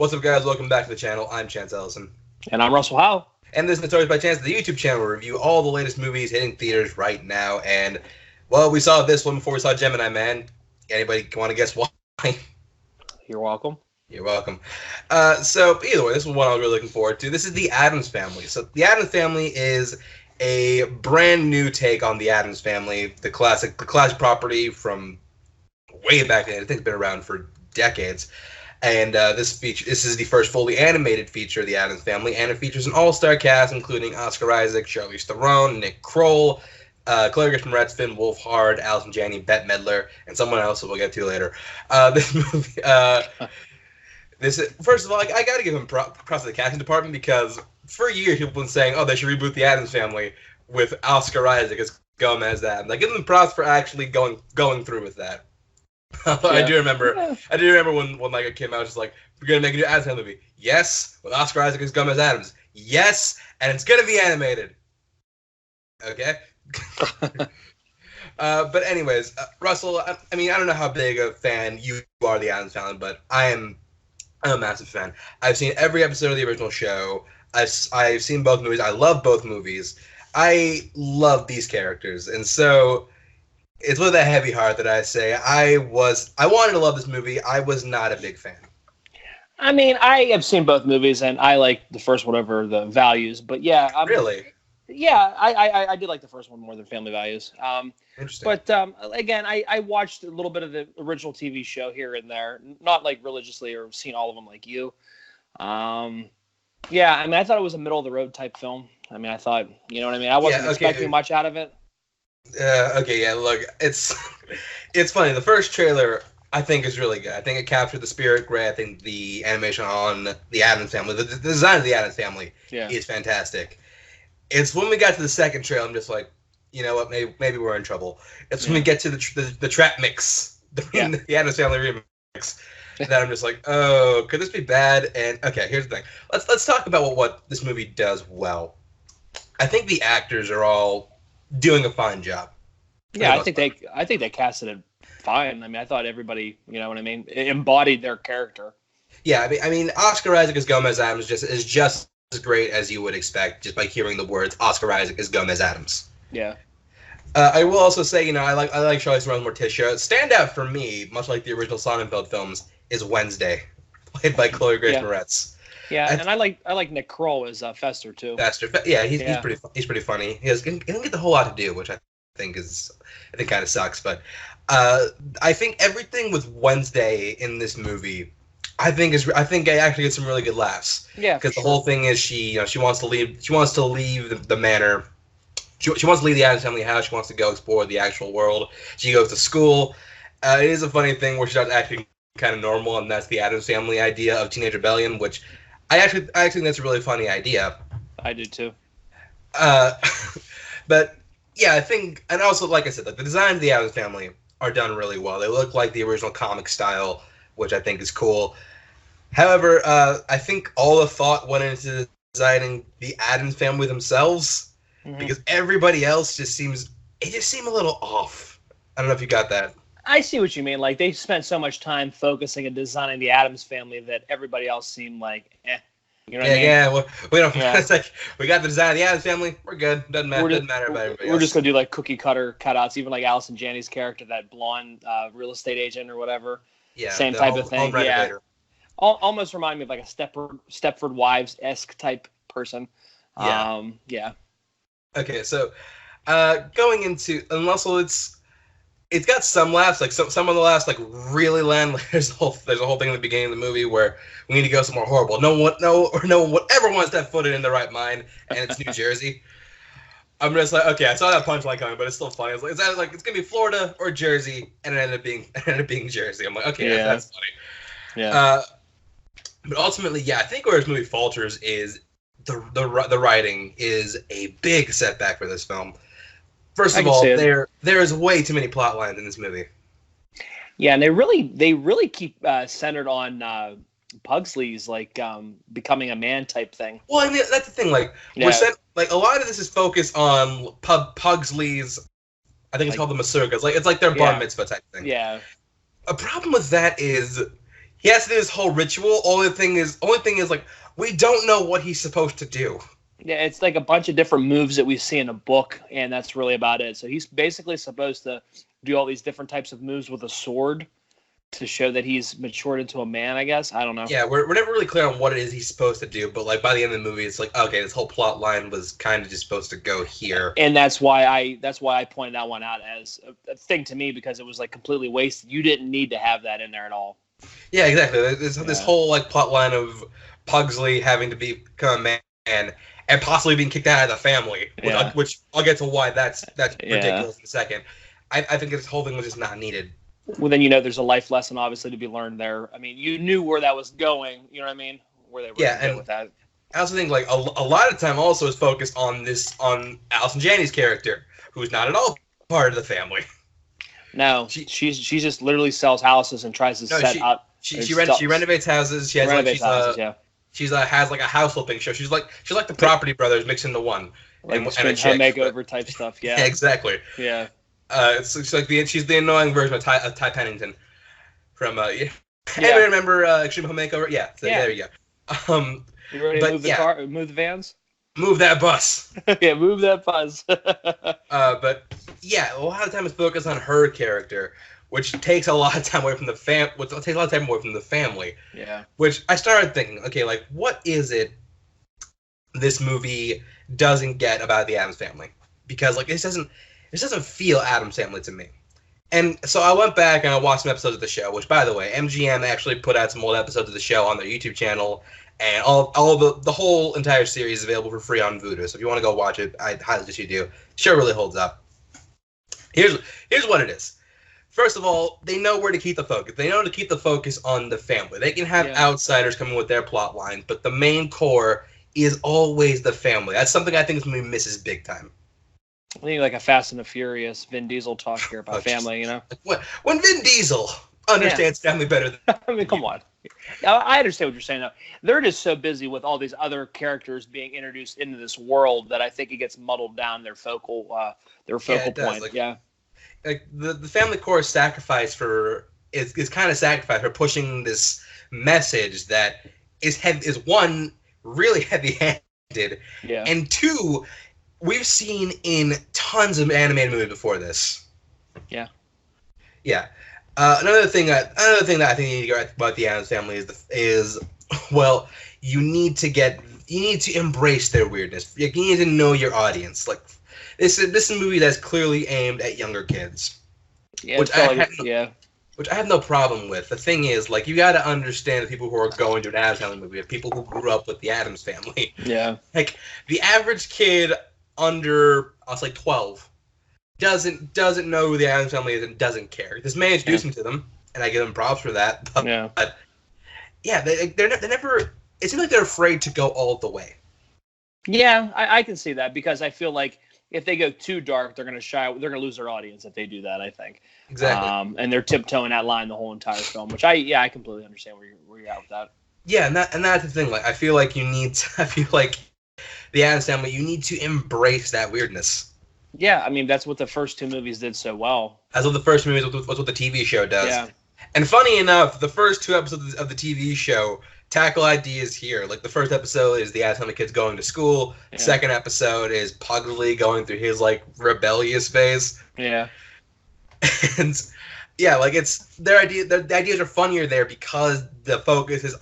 What's up, guys? Welcome back to the channel. I'm Chance Ellison. And I'm Russell Howe. And this is Notorious by Chance, the YouTube channel where we review all the latest movies hitting theaters right now. And, well, we saw this one before we saw Gemini Man. Anybody want to guess why? You're welcome. You're welcome. So, either way, this is one I was really looking forward to. This is the Addams Family. So, the Addams Family is a brand new take on the Addams Family, the classic property from way back then. I think it's been around for decades. And this is the first fully animated feature of the Addams Family, and it features an all-star cast including Oscar Isaac, Charlize Theron, Nick Kroll, Chloe Grace Moretz, Finn Wolfhard, Allison Janney, Bette Midler, and someone else that we'll get to later. This movie, first of all, I got to give him props to the casting department, because for years people have been saying, oh, they should reboot the Addams Family with Oscar Isaac as Gomez Addams. I give them props for actually going through with that. Yeah. I do remember when like it came out, just like, we're gonna make a new Addams Family movie. Yes, with Oscar Isaac as Gomez Addams. Yes, and it's gonna be animated. Okay. But anyways, Russell, I mean, I don't know how big a fan you are of the Addams Family, but I'm a massive fan. I've seen every episode of the original show. I've seen both movies. I love both movies. I love these characters, and so it's with a heavy heart that I say I wanted to love this movie. I was not a big fan. I mean, I have seen both movies, and I like the first one over the Values. But yeah, really, yeah, I did like the first one more than Family Values. Interesting. But again, I watched a little bit of the original TV show here and there, not like religiously or seen all of them like you. Yeah, I mean, I thought it was a middle of the road type film. I mean, I thought, you know what I mean? I wasn't expecting much out of it. Okay, yeah, look, it's funny. The first trailer, I think, is really good. I think it captured the spirit great. I think the animation on the Addams Family, the design of the Addams Family is fantastic. It's when we got to the second trailer, I'm just like, you know what, maybe we're in trouble. It's when we get to the trap mix, the Addams Family remix, that I'm just like, oh, could this be bad? And, okay, here's the thing. Let's talk about what this movie does well. I think the actors are all doing a fine job. Yeah, I think they casted it fine. I mean, I thought everybody, you know what I mean, embodied their character. Yeah, I mean, Oscar Isaac as Gomez Addams is just as great as you would expect just by hearing the words Oscar Isaac as Gomez Addams. Yeah. I will also say, you know, I like Charlize Theron's Morticia. Standout for me, much like the original Sonnenfeld films, is Wednesday, played by Chloe Grace Moretz. Yeah, and I like Nick Kroll as Fester too. Fester, yeah, he's pretty funny. He doesn't get the whole lot to do, which I think kind of sucks. But I think everything with Wednesday in this movie, I think I actually get some really good laughs. Yeah, because the whole thing is she wants to leave the manor. She wants to leave the Addams Family house. She wants to go explore the actual world. She goes to school. It is a funny thing where she starts acting kind of normal, and that's the Addams Family idea of teenage rebellion, which I actually think that's a really funny idea. I do too. But yeah, I think, and also, like I said, the designs of the Addams Family are done really well. They look like the original comic style, which I think is cool. However, I think all the thought went into designing the Addams Family themselves, because everybody else just seemed a little off. I don't know if you got that. I see what you mean. Like, they spent so much time focusing and designing the Addams Family that everybody else seemed like, eh. You know what I mean? Yeah, well, we don't. Yeah. It's like, we got the design of the Addams Family. We're good. Doesn't matter about everybody else. We're just gonna do like cookie cutter cutouts, even like Allison Janney's character, that blonde real estate agent or whatever. Yeah, same type of thing. Yeah, almost remind me of like a Stepford Wives-esque type person. Yeah. Okay, so going into, and also it's got some laughs, like some of the laughs like really land. Like, there's a whole thing in the beginning of the movie where we need to go somewhere horrible. No one would ever want to step foot in their right mind, and it's New Jersey. I'm just like, okay, I saw that punchline coming, but it's still funny. It's gonna be Florida or Jersey, and it ended up being Jersey. I'm like, okay, that's funny. Yeah. But ultimately, yeah, I think where this movie falters is the writing is a big setback for this film. First of all, there is way too many plot lines in this movie. Yeah, and they really keep centered on Pugsley's like becoming a man type thing. Well, I mean, that's the thing. Like, a lot of this is focused on Pugsley's. I think it's called the Masurkas. Like, it's like their bar mitzvah type thing. Yeah. A problem with that is he has to do this whole ritual. Only thing is like we don't know what he's supposed to do. Yeah, it's like a bunch of different moves that we see in a book, and that's really about it. So he's basically supposed to do all these different types of moves with a sword to show that he's matured into a man, I guess. I don't know. Yeah, we're never really clear on what it is he's supposed to do, but like by the end of the movie, it's like, okay, this whole plot line was kind of just supposed to go here. And that's why I pointed that one out as a thing to me, because it was like completely wasted. You didn't need to have that in there at all. Yeah, exactly. This whole like plot line of Pugsley having to become a man and possibly being kicked out of the family, which I'll get to why that's ridiculous in a second. I think this whole thing was just not needed. Well, then there's a life lesson obviously to be learned there. I mean, you knew where that was going. You know what I mean? Where they were going to go with that. I also think like a lot of time also is focused on Allison Janney's character, who's not at all part of the family. No, she just literally sells houses and tries to set up. She renovates houses. She has She's has like a house flipping show. She's like the Property Brothers mixed into one. Like and a home makeover type stuff. Yeah. Exactly. Yeah. It's like she's the annoying version of Ty Pennington from Anybody remember Extreme Home Makeover? Yeah. So there you go. You ready to move the car? Move the vans? Move that bus. Yeah, move that bus. But yeah, a lot of time is focused on her character, which takes a lot of time away from the family. Yeah. Which I started thinking, okay, like what is it this movie doesn't get about the Addams Family? Because like this doesn't feel Addams Family to me. And so I went back and I watched some episodes of the show, which by the way, MGM actually put out some old episodes of the show on their YouTube channel, and all the whole entire series is available for free on Vudu. So if you want to go watch it, I highly suggest you do. The show really holds up. Here's what it is. First of all, they know where to keep the focus. They know to keep the focus on the family. They can have outsiders coming with their plot line, but the main core is always the family. That's something I think this movie misses big time. I think like a Fast and the Furious Vin Diesel talk here about family, you know? When Vin Diesel understands family better than... I mean, come on. I understand what you're saying, though. They're just so busy with all these other characters being introduced into this world that I think it gets muddled down their focal point. Like, like the family core is sacrificed is kind of sacrificed for pushing this message that is one, really heavy-handed, and two, we've seen in tons of animated movies before this. Yeah. Yeah. Another thing that I think you need to get about the Addams Family is well, you need to embrace their weirdness. You need to know your audience. Like this is a movie that's clearly aimed at younger kids. Yeah. Which I have no problem with. The thing is, like, you got to understand the people who are going to an Addams Family movie, people who grew up with the Addams Family. Yeah. Like the average kid under, I'll say 12, doesn't know who the Addams Family is and doesn't care. This may introduce me to them, and I give them props for that. But they're never. It seems like they're afraid to go all the way. Yeah, I can see that, because I feel like if they go too dark, they're gonna lose their audience if they do that. I think exactly. And they're tiptoeing that line the whole entire film, which I completely understand where you're at with that. Yeah, and that's the thing. Like, I feel like the Addams Family, you need to embrace that weirdness. Yeah, I mean, that's what the first two movies did so well. That's what the first movies was what the TV show does. Yeah. And funny enough, the first two episodes of the TV show tackle ideas here. Like, the first episode is the Addams Family kids going to school. Yeah. The second episode is Pugsley going through his, like, rebellious phase. Yeah. And, yeah, like, it's their idea. The ideas are funnier there because the focus is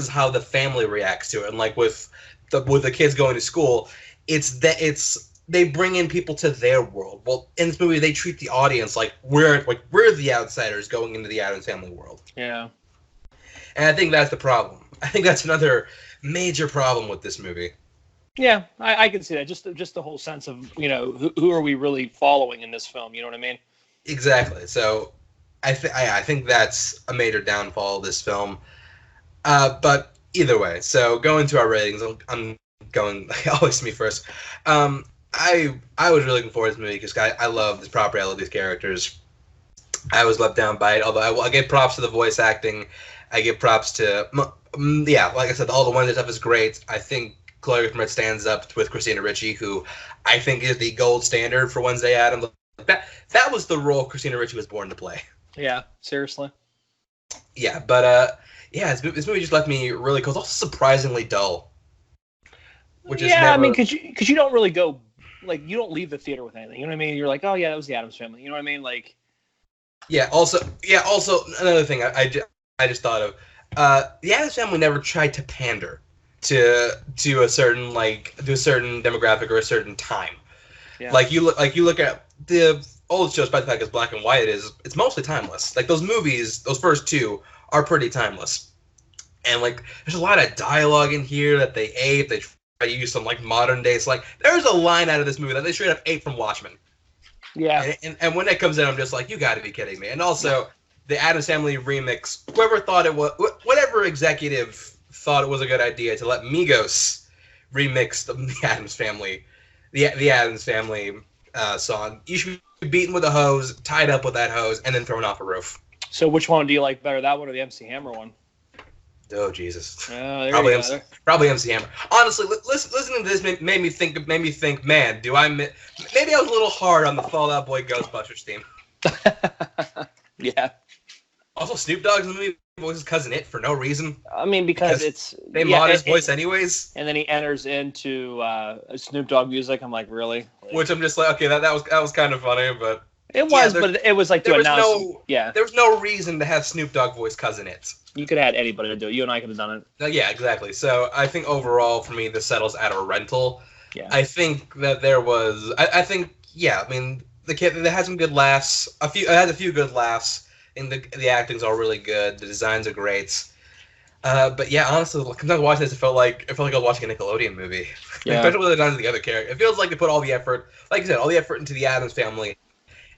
how the family reacts to it. And, like, with the kids going to school, they bring in people to their world. Well, in this movie, they treat the audience like we're the outsiders going into the Addams Family world. Yeah. And I think that's the problem. I think that's another major problem with this movie. Yeah, I can see that. Just the whole sense of, you know, who are we really following in this film? You know what I mean? Exactly. So I think that's a major downfall of this film. But either way, so going to our ratings, I'm going always me first. I was really looking forward to this movie because I love this property. I love these characters. I was let down by it, although I give props to the voice acting. I give props to, like I said, all the Wednesday stuff is great. I think Chloe Grace Moretz stands up with Christina Ricci, who I think is the gold standard for Wednesday Addams. That was the role Christina Ricci was born to play. Yeah, seriously. Yeah, but yeah, this movie just left me really cold. It's also surprisingly dull, which is never. I mean, because you don't really go like you don't leave the theater with anything. You know what I mean? You're like, oh yeah, that was the Addams Family. You know what I mean? Like. Yeah. Also, another thing I just thought of. The Addams Family never tried to pander to a certain demographic or a certain time. Yeah. Like you look at the old shows, by the fact it's black and white, it's mostly timeless. Like those movies, those first two are pretty timeless. And like there's a lot of dialogue in here that they ate. They try to use some like modern days. Like there's a line out of this movie that they straight up ate from Watchmen. Yeah. And when that comes in, I'm just like, you got to be kidding me. And also, the Addams Family remix. Whatever executive thought it was a good idea to let Migos remix the Addams Family, the Addams Family song. You should be beaten with a hose, tied up with that hose, and then thrown off a roof. So which one do you like better, that one or the MC Hammer one? Oh Jesus! Oh, probably MC Hammer. Honestly, listening to this made me think. Man, maybe I was a little hard on the Fall Out Boy Ghostbusters theme. Yeah. Also, Snoop Dogg's in the movie voices Cousin It for no reason. I mean, because they mod his voice anyways. And then he enters into Snoop Dogg music. I'm like, really? Which I'm just like, okay, that was kind of funny, but it was, but it was like to announce. There was no reason to have Snoop Dogg voice Cousin It. You could have had anybody to do it. You and I could have done it. Yeah, exactly. So I think overall, for me, this settles at a rental. Yeah. I think that there was. I mean, the kid that had some good laughs. It had a few good laughs. And the acting's all really good. The designs are great. But yeah, honestly, sometimes watching this, it felt like I was watching a Nickelodeon movie. Yeah. Especially with the done to the other characters. It feels like they put all the effort, like you said, all the effort into the Addams Family,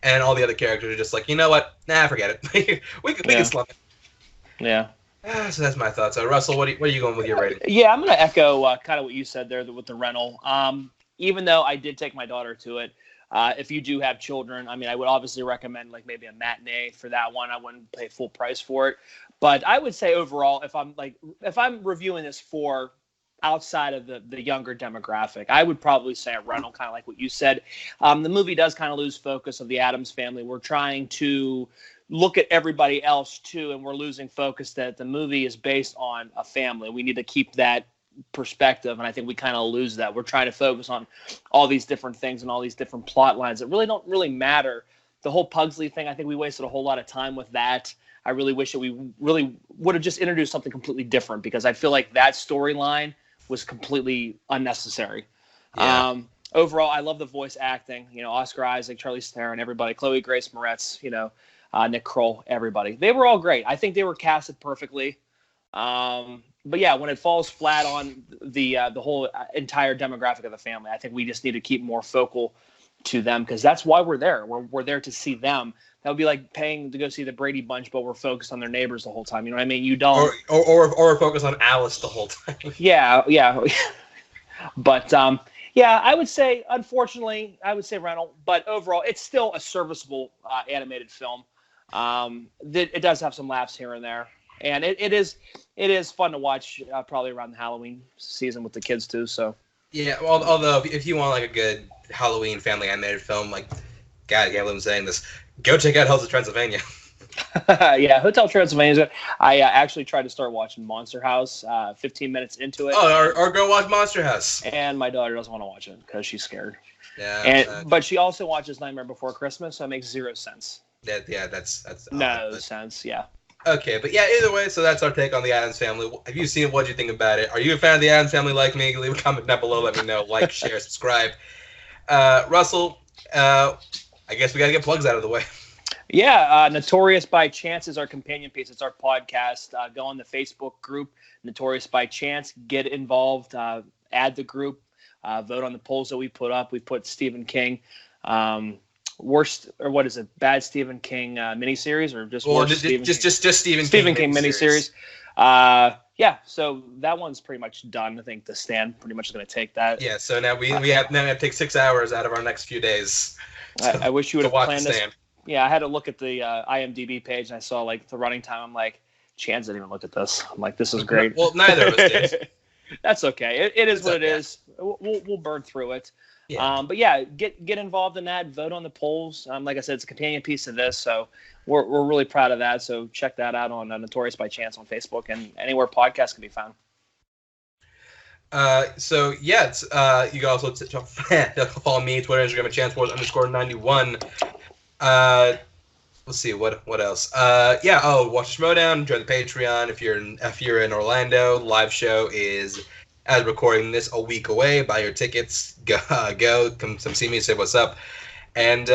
and all the other characters are just like, you know what? Nah, forget it. we can slump it. Yeah. So that's my thoughts. Russell, what are you going with your rating? Yeah, I'm going to echo kind of what you said there with the rental. Even though I did take my daughter to it, if you do have children, I mean, I would obviously recommend like maybe a matinee for that one. I wouldn't pay full price for it. But I would say overall, if I'm reviewing this for outside of the younger demographic, I would probably say a rental, kind of like what you said. The movie does kind of lose focus of the Addams Family. We're trying to look at everybody else too, and we're losing focus that the movie is based on a family. We need to keep that perspective, and I think we kind of lose that. We're trying to focus on all these different things and all these different plot lines that really don't really matter. The whole Pugsley thing, I think we wasted a whole lot of time with that. I really wish that we really would have just introduced something completely different, because I feel like that storyline was completely unnecessary. Yeah. Overall, I love the voice acting. Oscar Isaac, Charlize Theron, everybody, Chloe Grace Moretz, Nick Kroll, everybody. They were all great. I think they were casted perfectly. But yeah, when it falls flat on the whole entire demographic of the family, I think we just need to keep more focal to them, because that's why we're there. We're there to see them. That would be like paying to go see the Brady Bunch, but we're focused on their neighbors the whole time. You know what I mean? You don't. Or focus on Alice the whole time. Yeah. But yeah, I would say, unfortunately, rental. But overall, it's still a serviceable animated film. It does have some laughs here and there. And it is fun to watch probably around the Halloween season with the kids too. So yeah, although if you want like a good Halloween family animated film, like, God, I can't believe I'm saying this, go check out Hotel Transylvania. Yeah, Hotel Transylvania is good. I actually tried to start watching Monster House 15 minutes into it. Oh, or go watch Monster House. And my daughter doesn't want to watch it because she's scared. Yeah. But she also watches Nightmare Before Christmas, so it makes zero sense. That's no sense. Yeah. Okay, but yeah, either way, so that's our take on the Addams Family. Have you seen it? What do you think about it? Are you a fan of the Addams Family like me? Leave a comment down below. Let me know. Like, share, subscribe. Russell, I guess we got to get plugs out of the way. Yeah, Notorious by Chance is our companion piece. It's our podcast. Go on the Facebook group, Notorious by Chance. Get involved. Add the group. Vote on the polls that we put up. We put Stephen King. Worst, or what is it? Bad Stephen King miniseries, or just worst just Stephen King miniseries. Yeah, so that one's pretty much done. I think The Stand pretty much is going to take that. Yeah, so now we have to take 6 hours out of our next few days. I wish you would have planned this. Yeah, I had to look at the IMDb page, and I saw like the running time. I'm like, Chance didn't even look at this. I'm like, this is great. Well, neither of us did. That's okay. It is what it is. We'll burn through it. Yeah. But yeah, get involved in that. Vote on the polls. Like I said, it's a companion piece to this, so we're really proud of that. So check that out on Notorious by Chance on Facebook and anywhere podcasts can be found. So yeah, it's you can also follow me Twitter, Instagram at ChanceWars_91. Let's see what else. Watch the Schmodown, join the Patreon if you're in Orlando. Live show is, as recording this, a week away. Buy your tickets. Go come see me, say what's up, and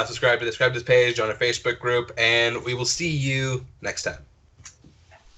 subscribe to this page, join our Facebook group, and we will see you next time.